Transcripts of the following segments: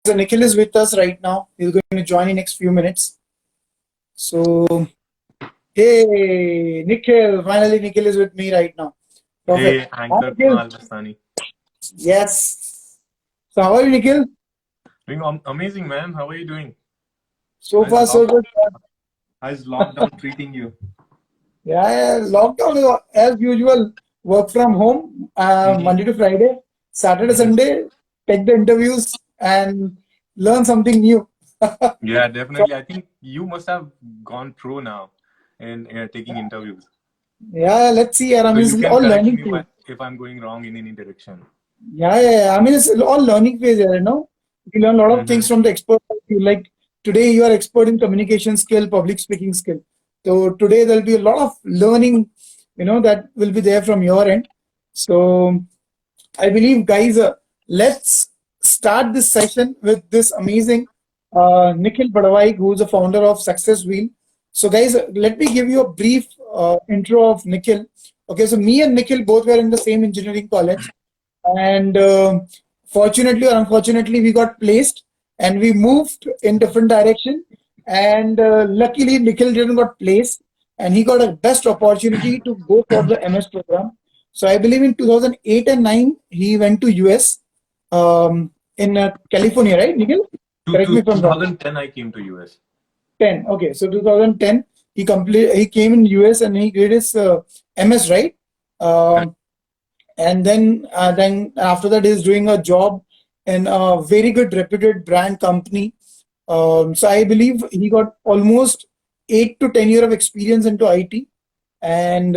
So Nikhil is with us right now. He's going to join in next few minutes. So, hey, Nikhil. Finally, Nikhil is with me right now. Perfect. Hey, Hi, Anchor Nikhil. Kunal Dastani. Yes. So, how are you, Nikhil? Doing amazing, man. How are you doing? So How's far, so lock good. how's lockdown treating you? Yeah, lockdown is as usual. Work from home, Mm-hmm. Monday to Friday, Saturday, Mm-hmm. Sunday. Take the interviews and learn something new. Yeah, So, definitely. I think you must have gone pro now in taking interviews. yeah, let's see. I So mean, you it's can all correct learning me phase. if I'm going wrong in any direction. Yeah. I mean, it's all learning phase here, you know. You learn a lot of Mm-hmm. things from the expert. Like today, you are expert in communication skill, public speaking skill. So today there'll be a lot of learning, that will be there from your end. So I believe, guys, let's start this session with this amazing Nikhil Badawai, who's the founder of Success Wheel. So, guys, let me give you a brief intro of Nikhil. Okay, so me and Nikhil both were in the same engineering college, and fortunately or unfortunately, we got placed, and we moved in different direction. And luckily, Nikhil didn't got placed, and he got a best opportunity to go for the MS program. So I believe in 2008 and 9, he went to US, in California, right, Nikhil? Correct me if I'm wrong. 2010 I came to US. 10. Okay, so 2010, he came in US and he did his MS, right? Correct. Um, and then after that, he's doing a job in a very good reputed brand company. So I believe he got almost 8 to 10 years of experience into IT, and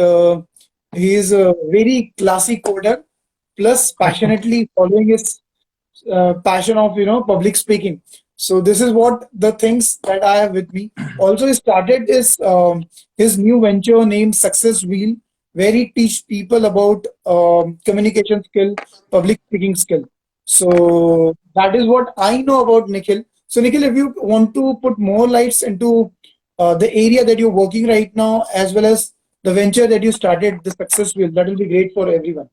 he is a very classy coder, plus passionately following his passion of public speaking. So this is what the things that I have with me. Also, he started his new venture named Success Wheel, where he teach people about communication skill, public speaking skill. So that is what I know about Nikhil. So Nikhil, if you want to put more lights into the area that you're working right now, as well as the venture that you started, the Success Wheel, that will be great for everyone.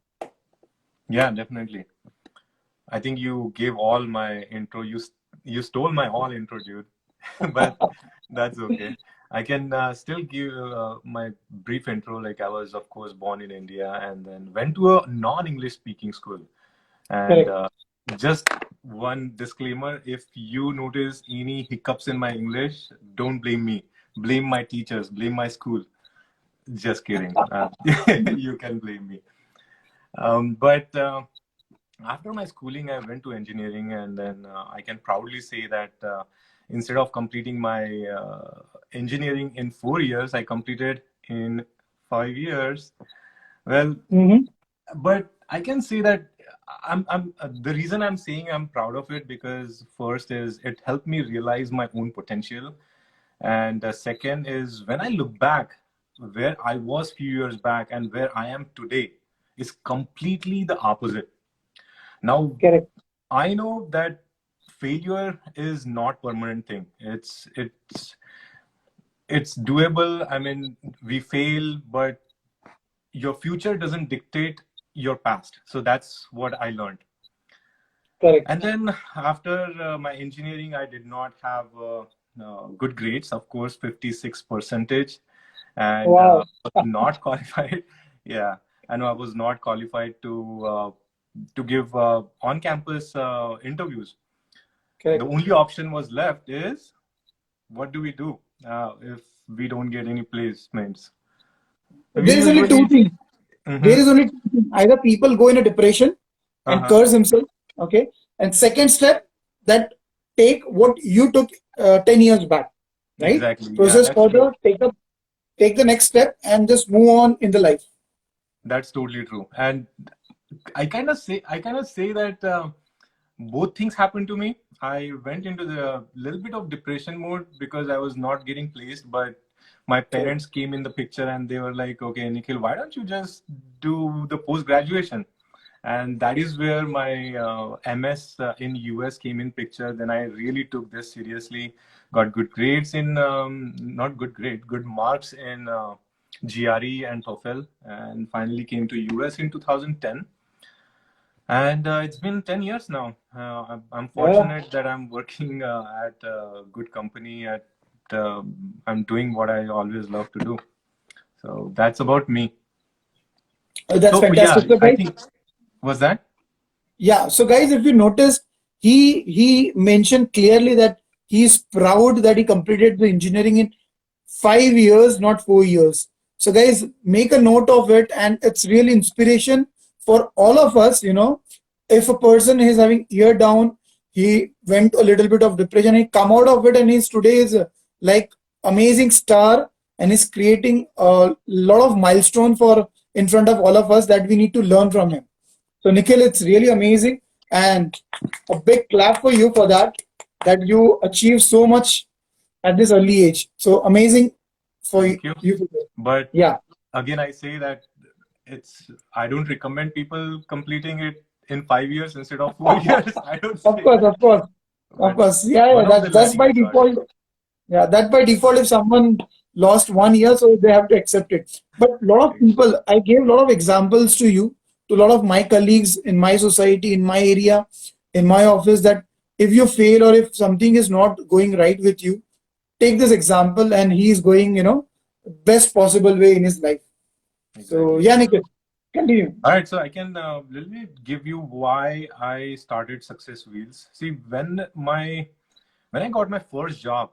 Yeah, definitely. I think you gave all my intro. You stole my all intro, dude. But that's okay. I can still give my brief intro. Like I was, of course, born in India and then went to a non-English speaking school. And Correct. just one disclaimer: if you notice any hiccups in my English, don't blame me. Blame my teachers. Blame my school. Just kidding. You can blame me. But after my schooling, I went to engineering, and then I can proudly say that instead of completing my engineering in 4 years, I completed in 5 years. Well, Mm-hmm. but I can say that I'm the reason I'm saying I'm proud of it because first is it helped me realize my own potential, and second is when I look back where I was few years back and where I am today is completely the opposite. Now Correct. I know that failure is not permanent thing. It's doable. I mean, we fail, but your future doesn't dictate your past. So that's what I learned. Correct. And then after my engineering, I did not have good grades. Of course, 56 percentage, and Wow. was not qualified. Yeah, and I was not qualified to give on-campus interviews. The Correct. only option was left is what do we do if we don't get any placements? We There is only two usually, things. There mm-hmm, is only two things. Either people go in a depression and uh-huh, curse himself, okay? And second step, that take what you took 10 years back, right? exactly. Yeah, Process that's true. further, take the next step and just move on in the life. That's totally true. And I kind of say that both things happened to me. I went into the little bit of depression mode because I was not getting placed, but my Correct. parents came in the picture and they were like, "Okay, Nikhil, why don't you just do the post graduation?" And that is where my MS in US came in picture. Then I really took this seriously, got good grades in not good grade, good marks in GRE and TOEFL, and finally came to US in 2010. And it's been 10 years now. I'm Yeah, fortunate that I'm working at a good company. I'm doing what I always love to do. So that's about me. that's So yeah, fantastic. So I guys, think was that. yeah. So guys, if you notice, he mentioned clearly that he's proud that he completed the engineering in 5 years, not 4 years. So guys, make a note of it, and it's really inspiration for all of us. If a person is having ear down, he went a little bit of depression, he come out of it, and he's today is like amazing star, and is creating a lot of milestone for in front of all of us that we need to learn from him. So Nikhil, it's really amazing, and a big clap for you for that. That you achieved so much at this early age. So amazing for Thank you. you. But Yeah, again, I say that I don't recommend people completing it in 5 years instead of 4 years. I don't of say course, that. of course, of But course. Yeah, yeah. one of the That's learning by I got. default. Yeah, that by default. If someone lost 1 year, so they have to accept it. But a lot of people, I gave a lot of examples to you, to a lot of my colleagues in my society, in my area, in my office, that if you fail or if something is not going right with you, take this example, and he is going, best possible way in his life. So Exactly. yeah, Nikhil, continue. All right, so I can little bit give you why I started Success Wheels. See, when I got my first job,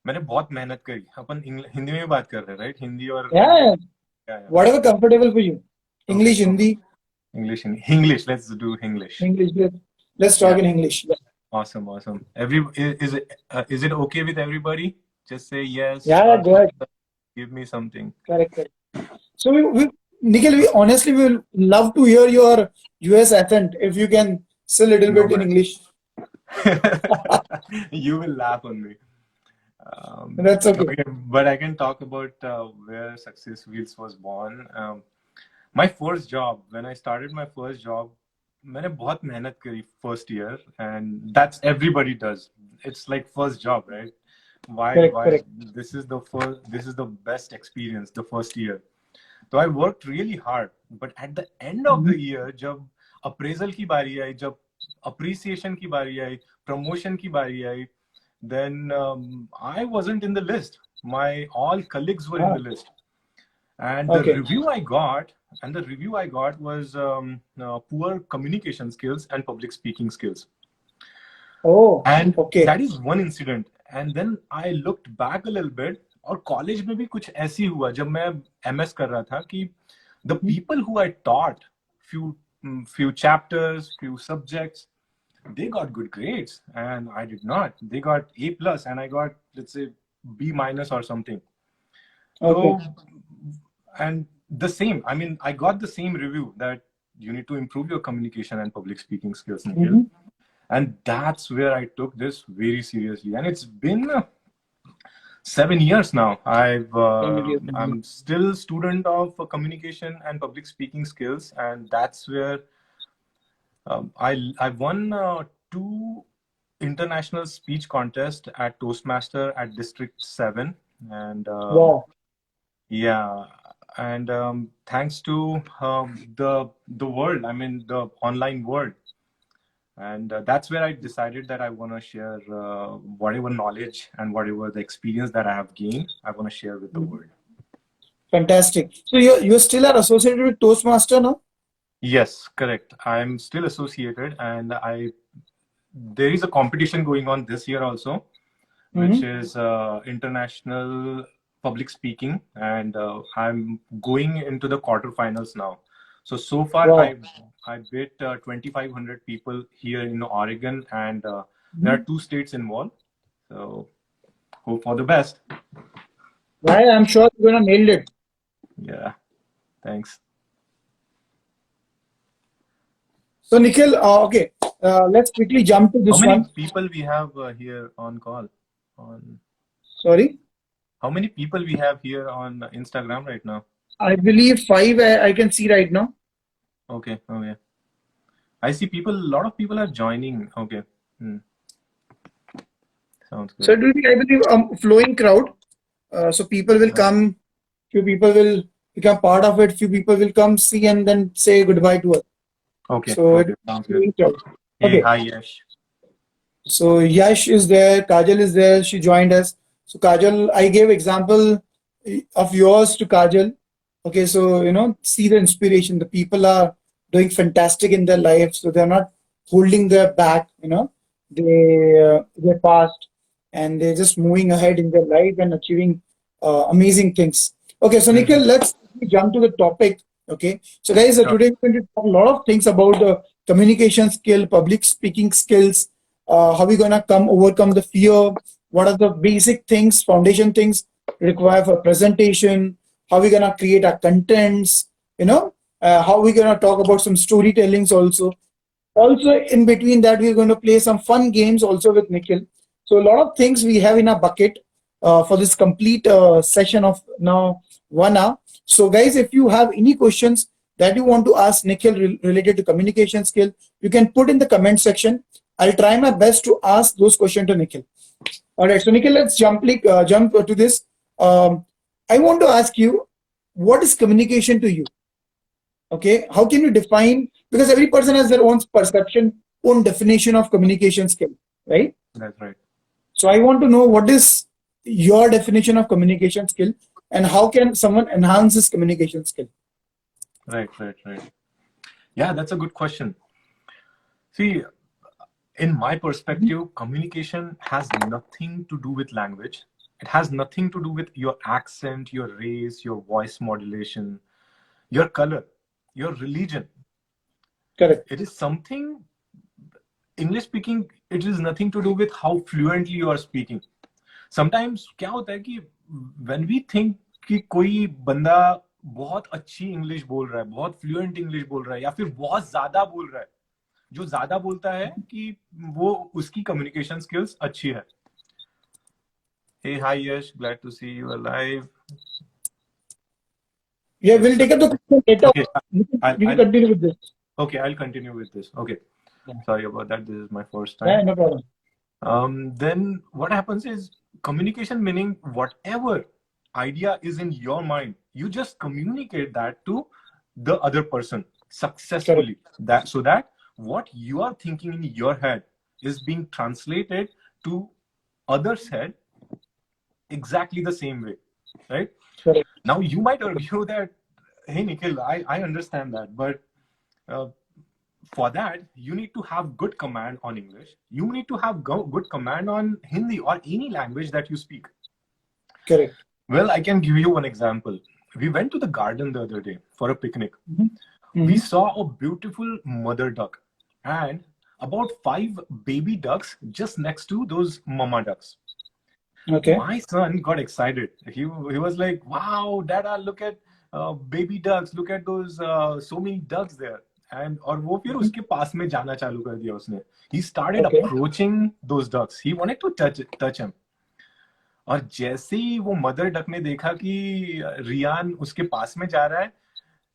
मैंने बहुत मेहनत करी. अपन हिंदी में भी बात कर रहे हैं, right? हिंदी और Yeah, yeah, yeah. whatever comfortable for you. Okay, English, Hindi, English. Let's do English. English. Let's talk Yeah, in English. Yeah, awesome. Is it okay with everybody? Just say yes yeah, or go ahead. give me something. Correct, correct. So Nikhil, we honestly we will love to hear your US accent if you can say a little No bit in man, English. you will laugh on me. That's okay. Okay, but I can talk about where Success Wheels was born. My first job, when I started my first job, मैंने बहुत मेहनत करी first year, and that's everybody does. It's like first job, right? Correct, Why? correct. This is the best experience, the first year. So I worked really hard, but at the end of the Mhm. year, जब appraisal की बारी आई, जब appreciation की बारी आई, promotion की बारी आई, then I wasn't in the list. My all colleagues were in Ah, the list, and okay. the review I got was poor communication skills and public speaking skills. Oh, And okay. that is one incident. And then I looked back a little bit. और college में भी कुछ ऐसी हुआ जब मैं MS कर रहा था कि the people who I taught few chapters, few subjects, they got good grades and I did not. They got A plus and I got, let's say, B minus or something. Okay. So, and the same, I mean, I got the same review that you need to improve your communication and public speaking skills, Nikhil. Mhm. And that's where I took this very seriously. And it's been 7 years now. I'm still student of communication and public speaking skills, and that's where I won 2 international speech contests at Toastmaster at District 7, and Wow. yeah, and thanks to the world, I mean the online world, and that's where I decided that I want to share whatever knowledge and whatever the experience that I have gained, I want to share with the world. Fantastic. So you still are associated with Toastmaster now? Yes, correct. I'm still associated, and there is a competition going on this year also, which is international public speaking, and I'm going into the quarterfinals now. So far, Wow. I beat 2,500 people here in Oregon, and there are 2 states involved. So hope for the best. Right, I'm sure you're gonna nail it. Yeah, thanks. So Nikhil, okay, let's quickly jump to How this many one. people we have here on call? Sorry, How many people we have here on Instagram right now? I believe 5. I can see right now. Okay. I see people. A lot of people are joining. Okay. Sounds good. So it will be, I believe, flowing crowd. So people will come. Few people will become part of it. Few people will come see and then say goodbye to us. Okay. So Okay. Sounds good. Hey, okay. hi, Yash. So Yash is there, Kajal is there. She joined us. So Kajal, I gave example of yours to Kajal. Okay, so see the inspiration. The people are doing fantastic in their lives, so they're not holding their back. They're past, and they're just moving ahead in their life and achieving amazing things. Okay, so Nikhil, Mhm. let's jump to the topic. Okay, so guys, Sure. today we're going to talk a lot of things about communication skill, public speaking skills, how we gonna overcome the fear, what are the basic things, foundation things required for presentation, how we gonna create our contents, how we gonna talk about some storytellings also. In between that, we're going to play some fun games also with Nikhil. So a lot of things we have in our bucket for this complete session of now 1 hour. So guys, if you have any questions that you want to ask Nikhil related to communication skill, you can put in the comment section. I'll try my best to ask those questions to Nikhil. All right, so Nikhil, let's jump to this. I want to ask you, what is communication to you? Okay, how can you define, because every person has their own perception, own definition of communication skill, right? That's right. So I want to know, what is your definition of communication skill, and how can someone enhance this communication skill? Right. Yeah, that's a good question. See, in my perspective, communication has nothing to do with language. It has nothing to do with your accent, your race, your voice modulation, your color, your religion. Correct. It is something, English speaking, it is nothing to do with how fluently you are speaking. Sometimes क्या होता है कि when we think कि कोई बंदा बहुत अच्छी English बोल रहा है, बहुत फ्लुएंट इंग्लिश बोल रहा है, या फिर बहुत ज्यादा बोल रहा है, जो ज्यादा बोलता है कि वो उसकी कम्युनिकेशन स्किल्स अच्छी है. Hey, hi Yash, glad to see you alive. Yeah, we'll take up the question later. Okay, We can continue with this. Okay, I'll continue with this. Okay, Yeah. sorry about that. This is my first Yeah, time. no problem. Then what happens is communication, meaning whatever idea is in your mind, you just communicate that to the other person successfully. That so that what you are thinking in your head is being translated to others' head exactly the same way, right? Correct. Now you might argue that, hey Nikhil, I understand that, but for that you need to have good command on English. You need to have good command on Hindi or any language that you speak. Correct. Well, I can give you one example. We went to the garden the other day for a picnic. Mm-hmm. We saw a beautiful mother duck and about 5 baby ducks just next to those mama ducks. Okay. My son got excited. He was like, wow, Dada, look at baby ducks. Look at those so many ducks there. And और वो फिर उसके पास में जाना चालू कर दिया उसने. He started approaching those ducks. He wanted to touch him. और जैसे ही वो मदर डक ने देखा कि रियान उसके पास में जा रहा है,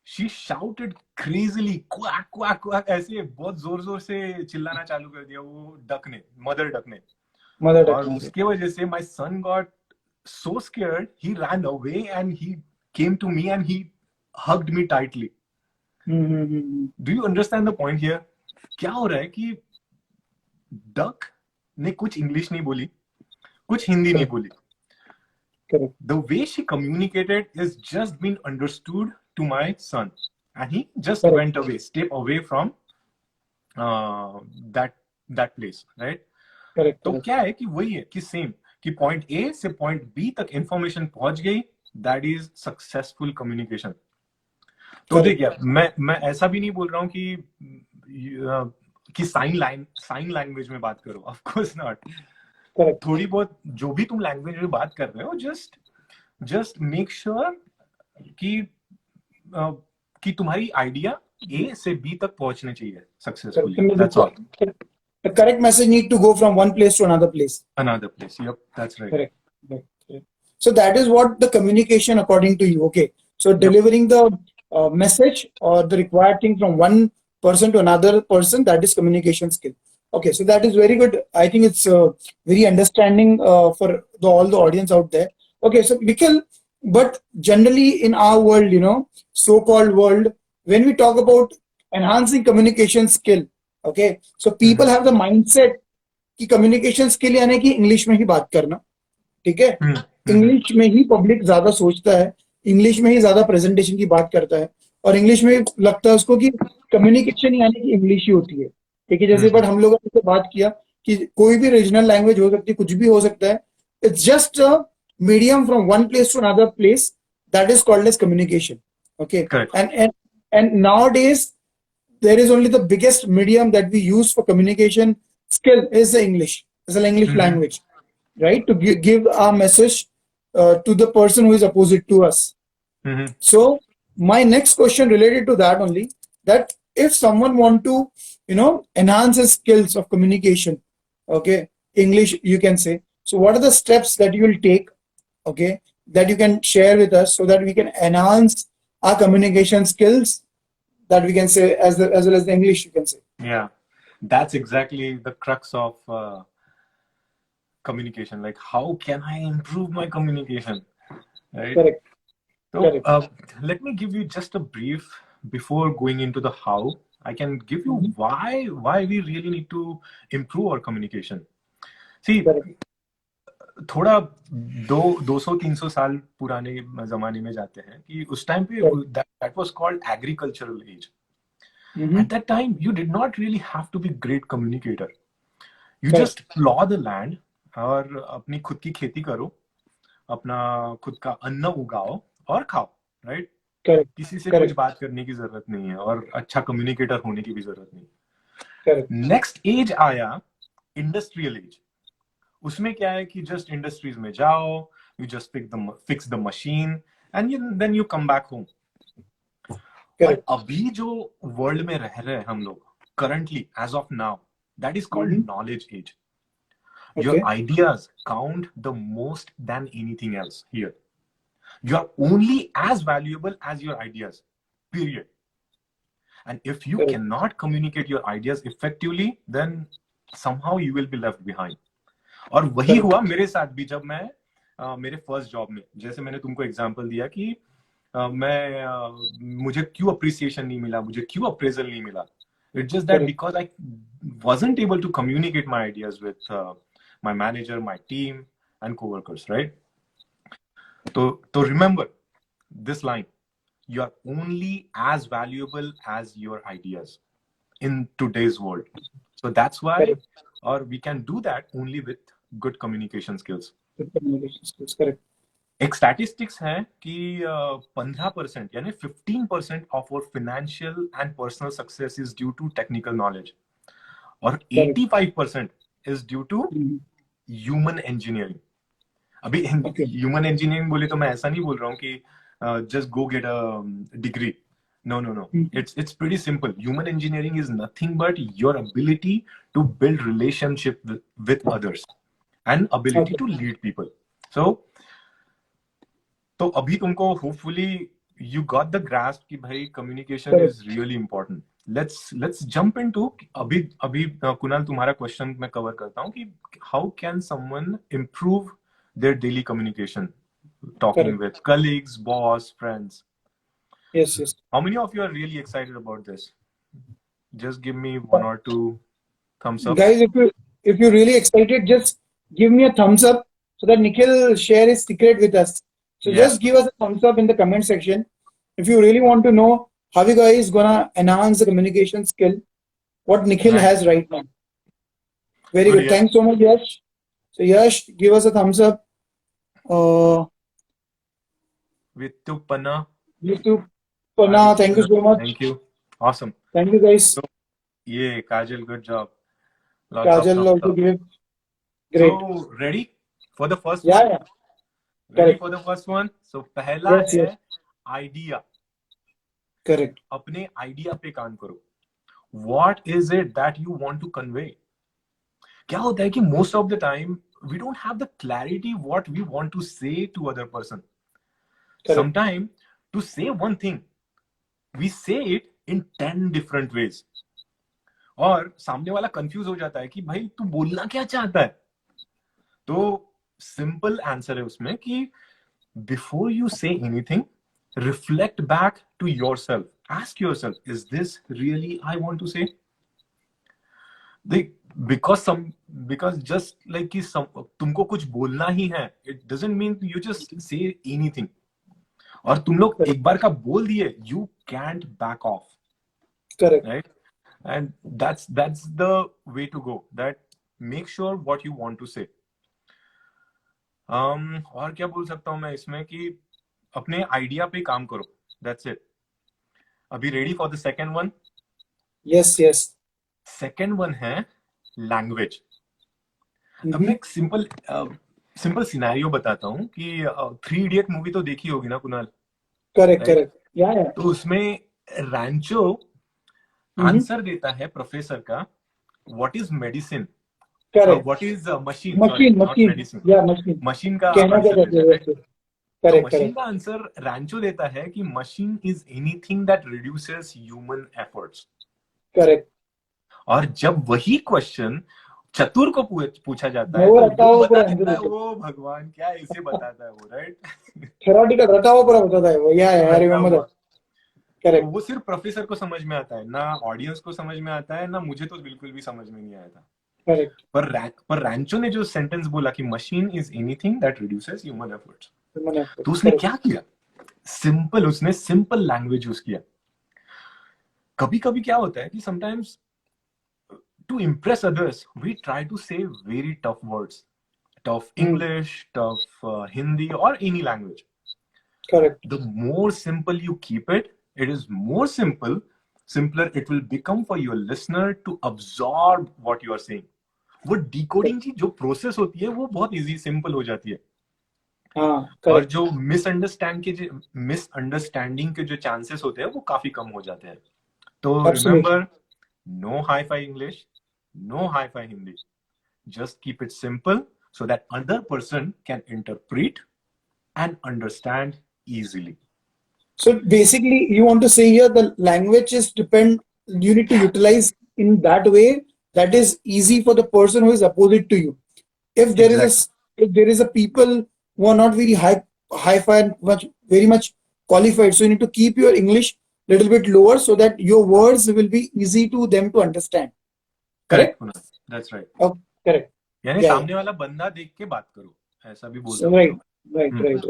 she shouted crazily, quack quack quack, ऐसे बहुत जोर से चिल्लाना चालू कर दिया वो डक ने, मदर डक ने. और उसके वजह से my son got so scared, he ran away and he came to me and he hugged me tightly. Do you understand the point here? क्या हो रहा है कि डक ने कुछ इंग्लिश नहीं बोली, कुछ हिंदी नहीं बोली. The way she communicated is just being understood to my son, and he just went away, step away from that place, right? तो क्या है कि वही है कि सेम कि पॉइंट ए से पॉइंट बी तक इंफॉर्मेशन पहुंच गई, दैट इज सक्सेसफुल कम्युनिकेशन. तो देखिए, मैं ऐसा भी नहीं बोल रहा हूँ कि साइन लैंग्वेज में बात करो, ऑफ कोर्स नॉट. थोड़ी बहुत जो भी तुम लैंग्वेज में बात कर रहे हो, जस्ट मेक श्योर कि तुम्हारी आइडिया ए से बी तक पहुंचने चाहिए successfully. That's all. The correct message need to go from one place to another place. Another place. Yep, that's right. Correct. So that is what the communication according to you. Okay. So delivering the message or the required thing from one person to another person, that is communication skill. Okay. So that is very good. I think it's very understanding for all the audience out there. Okay. So Nikhil, but generally in our world, so-called world, when we talk about enhancing communication skill. Okay, so people have the mindset कि communication skill यानी कि English में ही बात करना, ठीक है, English में ही public ज्यादा सोचता है, इंग्लिश में ही ज्यादा प्रेजेंटेशन की बात करता है, और इंग्लिश में लगता है उसको कि कम्युनिकेशन यानी कि इंग्लिश ही होती है, ठीक है। जैसे बट हम लोगों ने बात किया कि कोई भी रीजनल लैंग्वेज हो सकती है, कुछ भी हो सकता है, it's just a medium from one place to another place, that is called as communication. Okay, Correct. and nowadays there is only the biggest medium that we use for communication skill is the English, is the English language, right? To give our message to the person who is opposite to us. So my next question related to that only, that if someone want to, you know, enhance his skills of communication, okay, English you can say, so what are the steps that you will take, okay, that you can share with us so that we can enhance our communication skills, that we can say as well as the English you can say. Yeah, that's exactly the crux of communication. Like, how can I improve my communication, right? Correct. So Correct. let me give you just a brief before going into the how. I can give you why we really need to improve our communication. See, Correct. थोड़ा 200-300 साल पुराने जमाने में जाते हैं कि उस time पे that was called agricultural age. At that time, you did not really have to be great communicator. You just plow the land और अपनी खुद की खेती करो, अपना खुद का अन्न उगाओ और खाओ, right? किसी से कुछ बात करने की जरूरत नहीं है और अच्छा कम्युनिकेटर होने की भी जरूरत नहीं. नेक्स्ट एज आया इंडस्ट्रियल एज. उसमें क्या है कि जस्ट इंडस्ट्रीज में जाओ, you just fix the machine and then you come back home. अभी जो वर्ल्ड में रह रहे हैं हम लोग currently as of now, that is called knowledge age. Your ideas count the most than anything else here. You are only as valuable as your ideas, period. And if you cannot communicate your ideas effectively, then somehow you will be left behind. और वही हुआ मेरे साथ भी जब मैं मेरे first job में, जैसे मैंने तुमको एग्जांपल दिया कि मुझे क्यों अप्रिसिएशन नहीं मिला, मुझे क्यों अप्रेजल नहीं मिला. It's just that because I wasn't able to communicate my ideas with my manager, my team, and coworkers, right? So remember this line: you are only as valuable as your ideas in today's world. So that's why, or we can do that only with good communication skills. Good communication skills, correct. एक statistics है कि 15% यानी 15% of our financial and personal success is due to technical knowledge और 85% is due to human engineering. अभी human engineering बोले तो मैं ऐसा नहीं बोल रहा हूँ कि just go get a degree. No. It's pretty simple. Human engineering is nothing but your ability to build relationship with others and ability to lead people. So अभी तुमको hopefully you got the grasp कि भाई communication is really important. Let's jump into अभी कुणाल तुम्हारा question मैं cover करता हूँ कि how can someone improve their daily communication, talking with colleagues, boss, friends. Yes. How many of you are really excited about this? Just give me 1 or 2 thumbs up. Guys, if you're really excited, just give me a thumbs up so that Nikhil will share his secret with us. So just give us a thumbs up in the comment section if you really want to know how you guys gonna enhance the communication skill, what Nikhil has right now. Very good. Thanks so much, Yash. So Yash, give us a thumbs up. Vitupana. Thank you so much. Thank you. Awesome. Thank you, guys. So, yeah, Kajal, good job. Kajal also gave. Great. So, ready for the first one? Yeah. Ready for the first one? So, पहला है idea. Correct. अपने idea पे काम करो. What is it that you want to convey? क्या होता है कि most of the time we don't have the clarity what we want to say to other person. Sometimes to say one thing, we say it in 10 different ways. और सामने वाला confuse हो जाता है कि भाई तू बोलना क्या चाहता है. तो सिंपल आंसर है उसमें कि before you say anything, reflect back to yourself ask yourself, is this really I want to say? Like, because just like कि तुमको कुछ बोलना ही है, it doesn't mean you just say anything. और तुम लोग Correct. एक बार का बोल दिए, you can't back off, Correct. right? And that's the way to go. That make sure what you want to say. और क्या बोल सकता हूँ मैं इसमें कि अपने आइडिया पे काम करो. That's it. अभी ready for the second one? Yes, yes. Second one है language. अब Mhm. मैं एक सिंपल सिनेरियो बताता हूँ कि 3 इडियट मूवी तो देखी होगी ना Kunal? Correct, Right? correct. Yeah, yeah. तो उसमें रैंचो Mhm. आंसर देता है प्रोफेसर का, what is medicine, Correct. What is machine, sorry Machine, not machine. Medicine, Yeah, machine. Machine का कहना क्या आंसर चाहते देता हो है, right? वैसे? तो Correct, मशीन correct. का आंसर रैंचो देता है कि machine is anything that reduces human efforts. Correct. और जब वही क्वेश्चन चतुर को पूछा जाता है वो तो रटा वो हुआ बता पूरा देता है, आंसर वो भगवान क्या इसे बताता है वो, राइट? थ्योरेटिकल रटा हुआ पूरा बताता है वो. Yeah, yeah, I रटा remember हुआ. that. Correct. वो सिर्फ प्रोफेसर को समझ में आता है, ना ऑडियंस को समझ में आता है, ना मुझे तो बिल्कुल भी समझ में नहीं आया था. Correct. पर रैंचो ने जो सेंटेंस बोला कि machine is anything that reduces human efforts, Human effort. तो उसने Correct. क्या किया? उसने सिंपल लैंग्वेज यूज किया. कभी कभी क्या होता है कि sometimes to impress others we try to say very tough words, tough English, tough Hindi और any language. Correct. The more simple you keep it, it is more simpler it will become for your listener to absorb what you are saying. वो decoding की जो process होती है वो बहुत easy simple हो जाती है. हाँ, और correct. जो मिसअंडरस्टैंडिंग के जो चांसेस होते हैं वो काफी कम हो जाते हैं. तो Absolutely. Remember, no hi fi English, no hi fi Hindi. Just keep it simple so that other person can interpret and understand easily. So basically, you want to say here the language is you need to utilize in that way that is easy for the person who is opposite to you. If there is a people who are not very high-fi and very much qualified, so you need to keep your English little bit lower so that your words will be easy to them to understand. Correct, that's right. Oh, correct. यानी Yeah. सामने वाला बंदा देख के बात करो, ऐसा भी बोल So, सकते हो. right. Correct.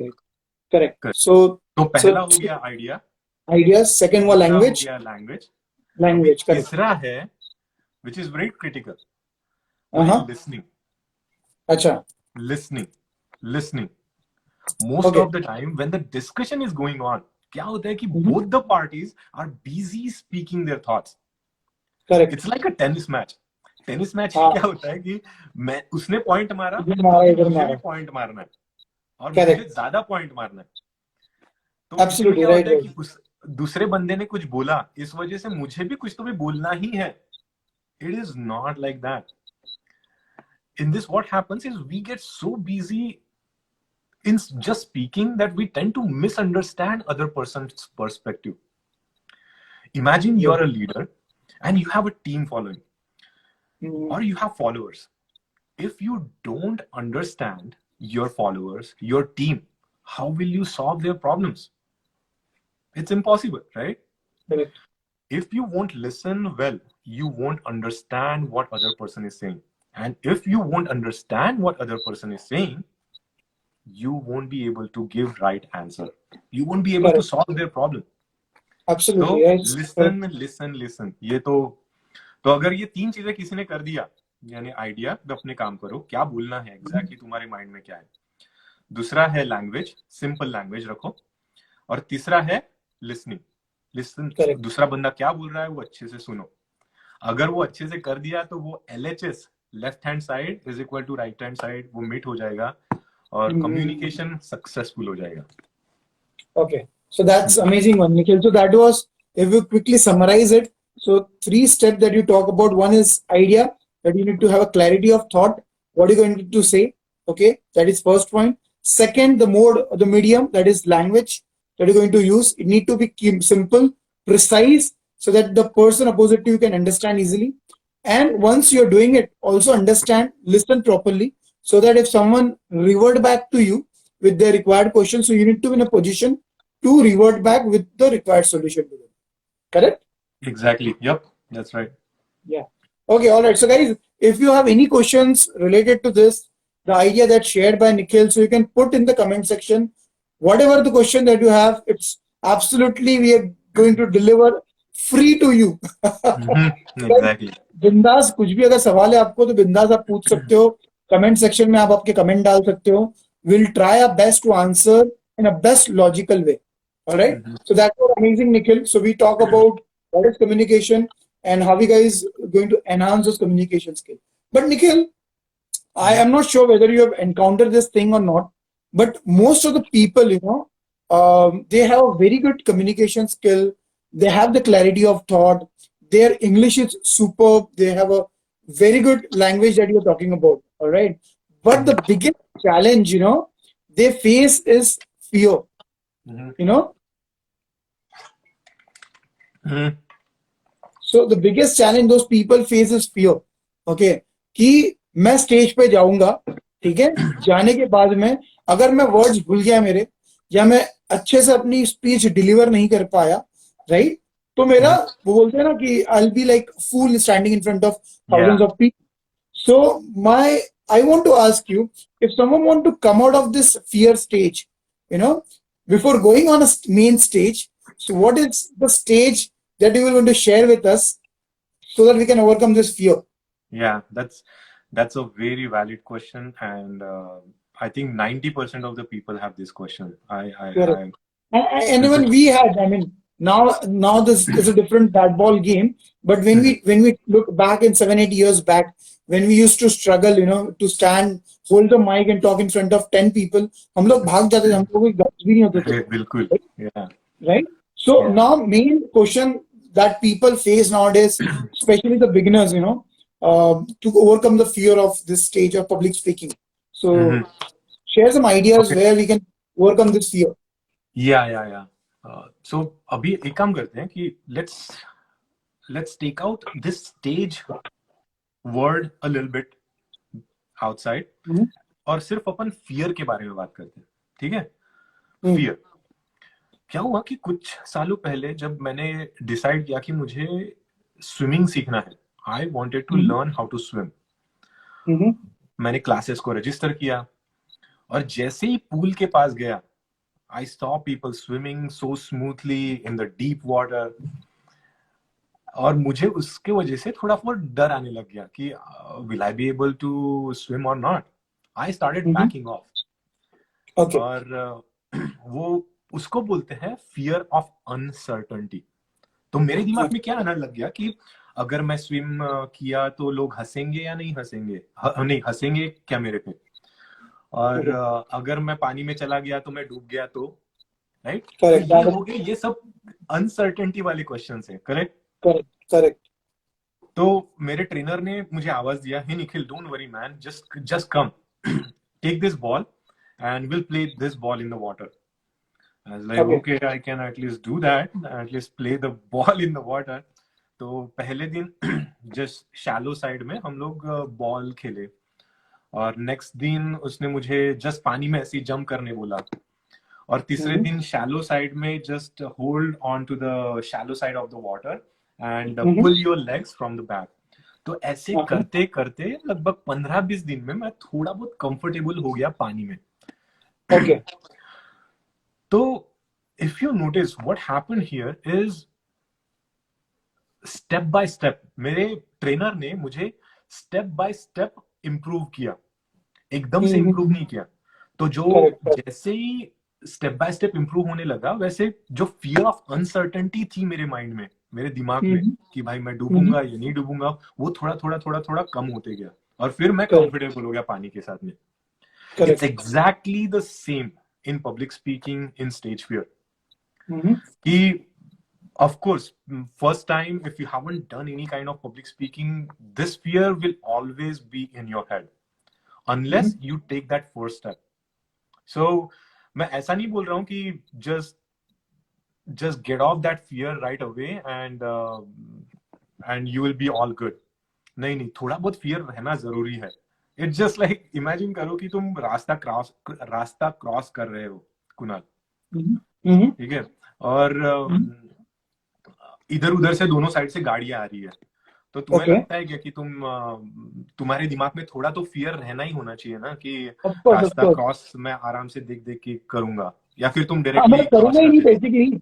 Correct. So तो पहला हो गया idea, ideas. Second one, language. हो गया लैंग्वेज. Language. Correct. तीसरा है which is very critical, listening. अच्छा. Listening. Most Okay. of the time when the discussion is going on, क्या होता है कि both the parties are busy speaking their thoughts. Correct. It's like a tennis match. Tennis match हाँ. क्या होता है कि उसने पॉइंट मारा इधर मारा, इधर मुझे मारा. भी पॉइंट मारना है और Correct. मुझे ज्यादा पॉइंट मारना है. तो Absolutely, क्या होता है right. कि दूसरे बंदे ने कुछ बोला, इस वजह से मुझे भी कुछ तो भी बोलना ही है. It is not like that. In this, what happens is we get so busy in just speaking that we tend to misunderstand other person's perspective. Imagine you are a leader and you have a team following, or you have followers. If you don't understand your followers, your team, how will you solve their problems? It's impossible, right? Correct. If you won't listen well, you won't understand what other person is saying. And if you won't understand what other person is saying, you won't be able to give right answer. You won't be able to solve their problem. Absolutely. So listen. ये तो अगर ये 3 चीजें किसी ने कर दिया, यानी आइडिया, अपने काम करो, क्या बोलना है एग्जैक्टली तुम्हारे माइंड में क्या है. दूसरा है लैंग्वेज, सिंपल लैंग्वेज रखो. और तीसरा है लिसनिंग. दूसरा बंदा क्या बोल रहा है वो अच्छे से सुनो. अगर वो अच्छे से कर दिया तो वो LHS, left hand side is equal to right hand side, वो मीट हो जाएगा और कम्युनिकेशन सक्सेसफुल हो जाएगा. Okay, so that's amazing one, Nikhil. So that was, if you quickly summarize it, so 3 steps that you talk about. One is idea, that you need to have a clarity of thought, what are you going to say. Okay, that is first point. Second, the mode, the medium, that is language that you're going to use. It need to be simple, precise, so that the person opposite to you can understand easily. And once you're doing it, also understand, listen properly, so that if someone revert back to you with the required question, so you need to be in a position to revert back with the required solution to them. Correct? Exactly. Yep. That's right. Yeah. Okay, all right. So, guys, if you have any questions related to this, the idea that's shared by Nikhil, so you can put in the comment section whatever the question that you have. It's absolutely we are going to deliver free to you. Exactly. बिंदास कुछ भी अगर सवाल है आपको तो बिंदास आप पूछ सकते हो कमेंट सेक्शन में आप आपके कमेंट डाल सकते हो will try our best to answer in a best logical way alright so that was amazing Nikhil so we talk about what is communication and how you guys going to enhance those communication skill but Nikhil I am not sure whether you have encountered this thing or not but most of the people they have a very good communication skill they have the clarity of thought their English is superb. They have a very good language that you're talking about. All right. But the biggest challenge, they face is fear. You know? So the biggest challenge those people face is fear. Okay. कि मैं stage पे जाऊंगा ठीक है जाने के बाद में अगर मैं वर्ड्स भूल गया मेरे या मैं अच्छे से अपनी स्पीच डिलीवर नहीं कर पाया राइट तो मेरा वो बोलते हैं ना कि I be like fool standing in front of thousands of people so my I want to ask you if someone want to come out of this fear stage before going on a main stage so what is the stage that you will want to share with us so that we can overcome this fear? Yeah, that's a very valid question, and I think 90% of the people have this question. And even we had. I mean, now this is a different bat ball game. But when we look back in 7-8 years back, when we used to struggle, to stand, hold the mic, and talk in front of 10 people, हम लोग भाग जाते थे, हमको कोई guts भी नहीं होते थे. बिल्कुल. Yeah. Right. So now main question that people face nowadays, especially the beginners, to overcome the fear of this stage of public speaking. So share some ideas where we can overcome this fear. Yeah. So अभी एक काम करते हैं कि let's take out this stage word a little bit outside और सिर्फ अपन fear के बारे में बात करते हैं ठीक है fear क्या हुआ कि कुछ सालों पहले जब मैंने डिसाइड किया कि मुझे स्विमिंग सीखना है I wanted to learn how to swim मैंने क्लासेस को रजिस्टर किया और जैसे ही पूल के पास गया I saw people swimming so smoothly in the deep water और मुझे उसके वजह से थोड़ा बहुत डर आने लग गया कि will I be able to swim और not I started backing off और वो उसको बोलते हैं फियर ऑफ अनसर्टेनिटी तो मेरे दिमाग में क्या आने लग गया कि अगर मैं स्विम किया तो लोग हंसेंगे या नहीं हंसेंगे नहीं हंसेंगे क्या मेरे पे और अगर मैं पानी में चला गया तो मैं डूब गया तो राइट ये हो गए ये सब अनसर्टेनिटी वाले क्वेश्चंस हैं करेक्ट तो मेरे ट्रेनर ने मुझे आवाज दिया hey Nikhil don't worry man just come take this ball and will play this ball in the water I was like, okay, I can at least do that, at least play the ball in the water. तो पहले दिन just shallow side में हम लोग ball खेले और next दिन उसने मुझे जस्ट पानी में ऐसे जंप करने बोला और तीसरे दिन shallow side में just hold on to the shallow side of the water and pull your legs from the back. तो ऐसे करते करते लगभग 15-20 दिन में मैं थोड़ा बहुत कंफर्टेबल हो गया पानी में. Okay. So, if you notice, what happened here is step by step. मेरे ट्रेनर ने मुझे step by step improve किया, एकदम से improve नहीं किया. तो जो जैसे ही step by step improve होने लगा, वैसे जो fear of uncertainty थी मेरे mind में, मेरे दिमाग में कि भाई मैं डूबूंगा या नहीं डूबूंगा, वो थोड़ा कम होते गया. और फिर मैं comfortable हो गया पानी के साथ में. It's exactly the same in public speaking, in stage fear. Of course, first time, if you haven't done any kind of public speaking, this fear will always be in your head unless you take that first step. So, मैं ऐसा नहीं बोल रहा हूँ कि just get off that fear right away and you will be all good. नहीं, थोड़ा बहुत fear रहना जरूरी है. It's just like imagine करो कि तुम रास्ता क्रॉस कर रहे हो कुणाल ठीक है और इधर उधर से दोनों साइड से गाड़ियां आ रही है, तो तुम्हें Okay. लगता है क्या कि तुम्हारे दिमाग में थोड़ा तो फियर रहना ही होना चाहिए ना, कि Of course, of रास्ता course. क्रॉस मैं आराम से देख देख के करूंगा, या फिर तुम हाँ, डायरेक्टली मतलब क्रॉस करूंगा ही कर नहीं देते हो? basically.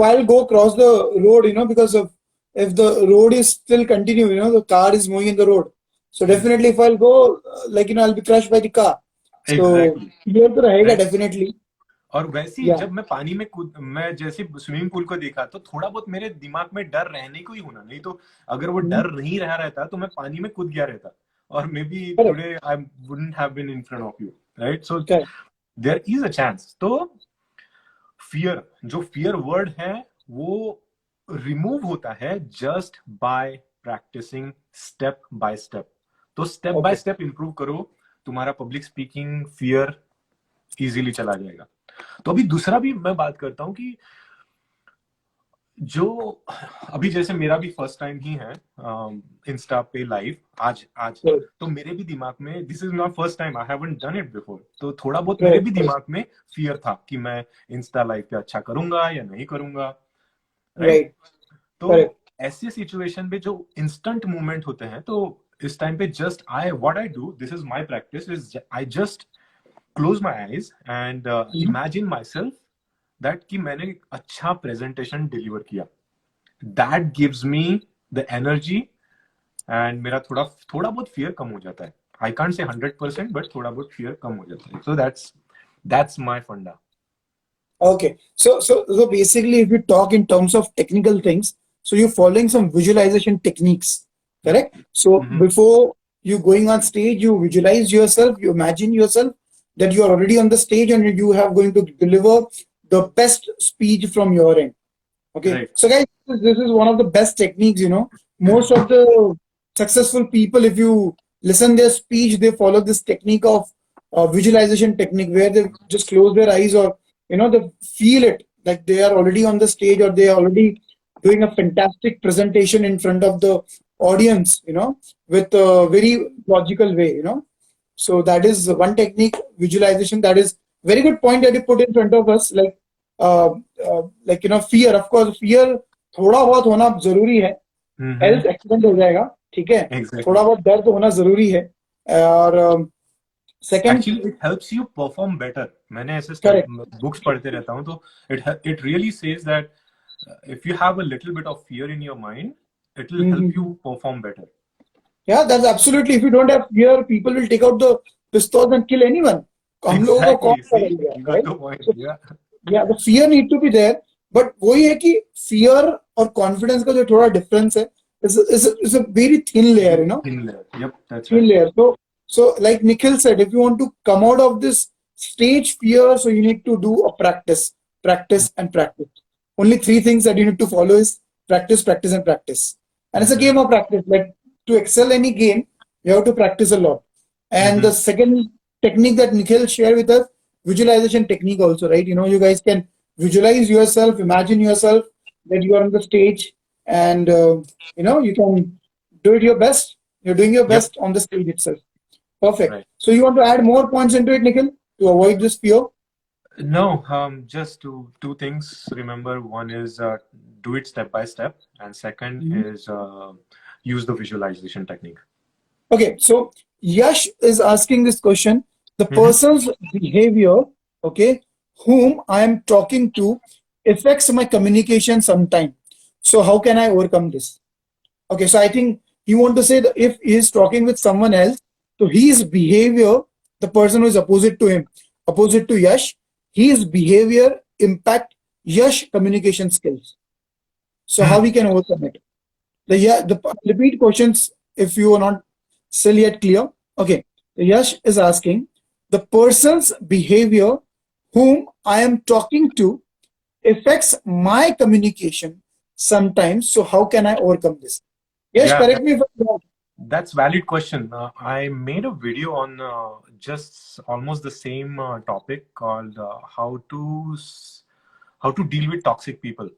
While go cross the road, because of if the road is still continue, the car is moving in the road. So definitely, if I'll go, I'll be crushed by the car. So exactly, fear तो रहेगा right. definitely. और वैसे ही Yeah. जब मैं पानी में कूद मैं जैसे स्विमिंग पूल को देखा, तो थोड़ा बहुत मेरे दिमाग में डर रहने को ही होना, नहीं तो अगर वो Mhm. डर नहीं रहा रहता तो मैं पानी में कूद गया रहता, और may be Correct. Today I wouldn't have been in front of you, right? So Correct. There is a chance. तो फियर, जो फियर वर्ड है, वो रिमूव होता है just by practicing step by step. तो step by Okay. Step improve करो, तुम्हारा public speaking fear easily चला जाएगा। तो अभी दूसरा भी मैं बात करता हूँ कि जो अभी जैसे मेरा भी फर्स्ट टाइम ही है इंस्टा पे लाइव, आज आज Correct. तो मेरे भी दिमाग में this is not first time, I haven't done it before, तो थोड़ा बहुत मेरे Correct. भी दिमाग में फियर था कि मैं इंस्टा लाइव पे अच्छा करूंगा या नहीं करूंगा, राइट? Right. तो Correct. ऐसे सिचुएशन पे जो इंस्टेंट मूवमेंट होते हैं, तो इस टाइम पे just I what I do, this is my practice, is I just close my eyes and Mhm. Imagine my self that कि मैंने एक अच्छा प्रेजेंटेशन डिलीवर किया। That gives me the energy, and मेरा थोड़ा थोड़ा बहुत फियर कम हो जाता है। आई कांट से 100%, बट थोड़ा बहुत फियर कम हो जाता है। सो दैट्स माय फंडा। Okay. So basically, if you talk in terms of technical things, so you're following some visualization techniques, correct? So before you going on stage, you visualize yourself, you imagine yourself that you are already on the stage and you have going to deliver the best speech from your end. Okay. Right. So guys, this is one of the best techniques, Most of the successful people, if you listen their speech, they follow this technique of visualization technique where they just close their eyes or, they feel it like they are already on the stage or they are already doing a fantastic presentation in front of the audience, with a very logical way, So that is one technique, visualization. That is very good point that you put in front of us. Uh, fear, of course, fear थोड़ा बहुत होना जरूरी है, health accident हो जाएगा, ठीक है, exactly. थोड़ा बहुत डर तो होना जरूरी है। और second, actually it helps you perform better. मैंने ऐसे करेक्ट, बुक्स पढ़ते रहता हूँ, तो it really says that if you have a little bit of fear in your mind, it will help you perform better. yeah, that's absolutely, if you don't have fear, people will take out the pistols and kill anyone, हम लोगों को कौन Exactly. See, करेगा, you got right? the point. So Yeah. yeah, the fear need to be there, but वही है कि fear और confidence का जो थोड़ा difference है, is a very thin layer, Thin layer. Yep, that's thin right. layer. So like Nikhil said, if you want to come out of this stage fear, so you need to do a practice and practice. Only three things that you need to follow is practice, practice and practice. And it's a game of practice. Like to excel any game, you have to practice a lot. And the second technique that Nikhil shared with us, visualization technique also, right? You guys can visualize yourself, imagine yourself that you are on the stage and, you can do it your best. You're doing your Yep, best on the stage itself. Perfect. right. So you want to add more points into it, Nikhil, to avoid this fear? No, just two things. Remember, one is do it step by step, and second is use the visualization technique. Okay, so Yash is asking this question. The person's behavior, okay, whom I am talking to affects my communication sometime. So how can I overcome this? Okay, so I think he want to say that if he is talking with someone else, so his behavior, the person who is opposite to him, opposite to Yash, his behavior impact Yash communication skills. So how we can overcome it? The repeat questions if you are not still yet clear. Okay, Yash is asking the person's behavior whom I am talking to affects my communication sometimes. So how can I overcome this? Yes, Yeah, correct me if I'm wrong. that's valid question. I made a video on just almost the same topic called how to deal with toxic people.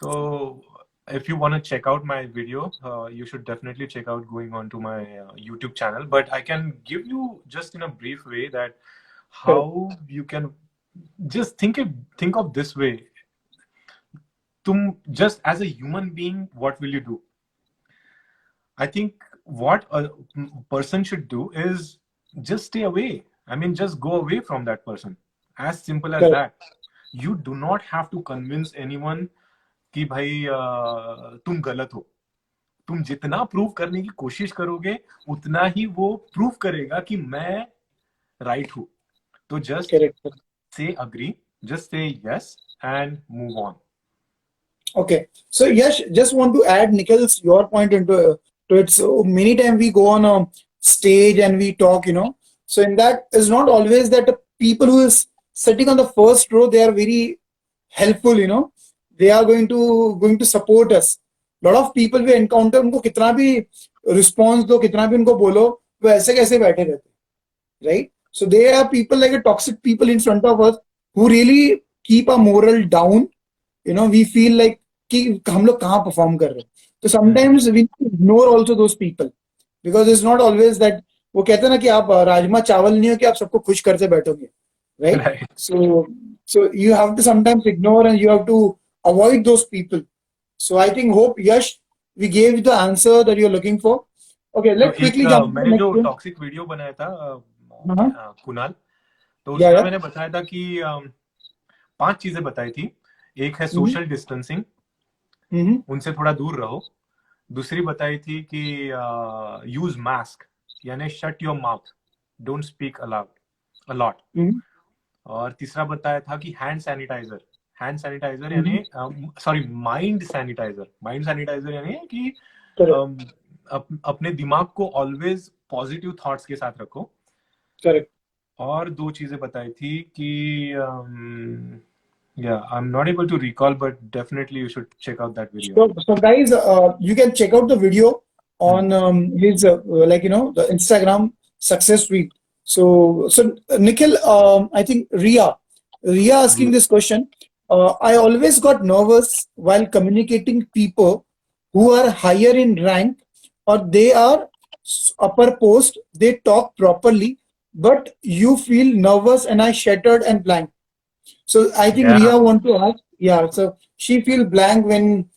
So if you want to check out my video, you should definitely check out going on to my YouTube channel. But I can give you just in a brief way that Correct. how you can just think of this way. तुम just as a human being, what will you do? I think what a person should do is just stay away. I mean, just go away from that person. As simple as Correct. that. You do not have to convince anyone कि भाई तुम गलत हो. तुम जितना prove करने की कोशिश करोगे उतना ही वो प्रूव करेगा कि मैं राइट हूं. तो just Correct. say agree, just say yes and move on. Okay. So yes, just want to add Nikhil's your point into to it. So many times we go on a stage and we talk, you know. So in that is not always that the people who is sitting on the first row, they are very helpful, you know. They are going to support us. Lot of people we encounter, उनको कितना भी response दो, कितना भी उनको बोलो, वो ऐसे कैसे बैठे रहते, right? So there are people like a toxic people in front of us who really keep our moral down. You know, we feel like कि हम लोग कहाँ perform कर रहे हैं. So sometimes we ignore also those people because it's not always that वो कहते हैं ना कि आप राजमा चावल नहीं हो कि आप सबको खुश करते बैठोगे, right? Right. So you have to sometimes ignore and you have to avoid those people. So I think hope Yash, we gave you the answer that you're looking for. Okay, let's तो quickly एक jump to the मैंने next जो one. Toxic video बनाया था हाँ, कुणाल, तो yeah, उसमें yeah. मैंने बताया था कि 5 चीजें बताई थी. एक है Mhm, सोशल डिस्टेंसिंग, mhm, उनसे थोड़ा दूर रहो. दूसरी बताई थी कि यूज मास्क, यानी shut your mouth, don't speak a lot. mhm, और तीसरा बताया था कि हैंड सैनिटाइजर mhm. यानी सॉरी माइंड सैनिटाइजर यानी कि Correct, अपने दिमाग को ऑलवेज पॉजिटिव थॉट्स के साथ रखो. correct. और 2 चीजें बताई थी कि yeah, I'm not able to recall, but definitely you should check out that video. So guys, you can check out the video on his like you know the Instagram success suite. So Nikhil, I think Ria asking this question. I always got nervous while communicating people who are higher in rank or they are upper post. They talk properly, but you feel nervous and I shattered and blank. So I think Yeah, Ria want to ask, yeah. So she feel blank when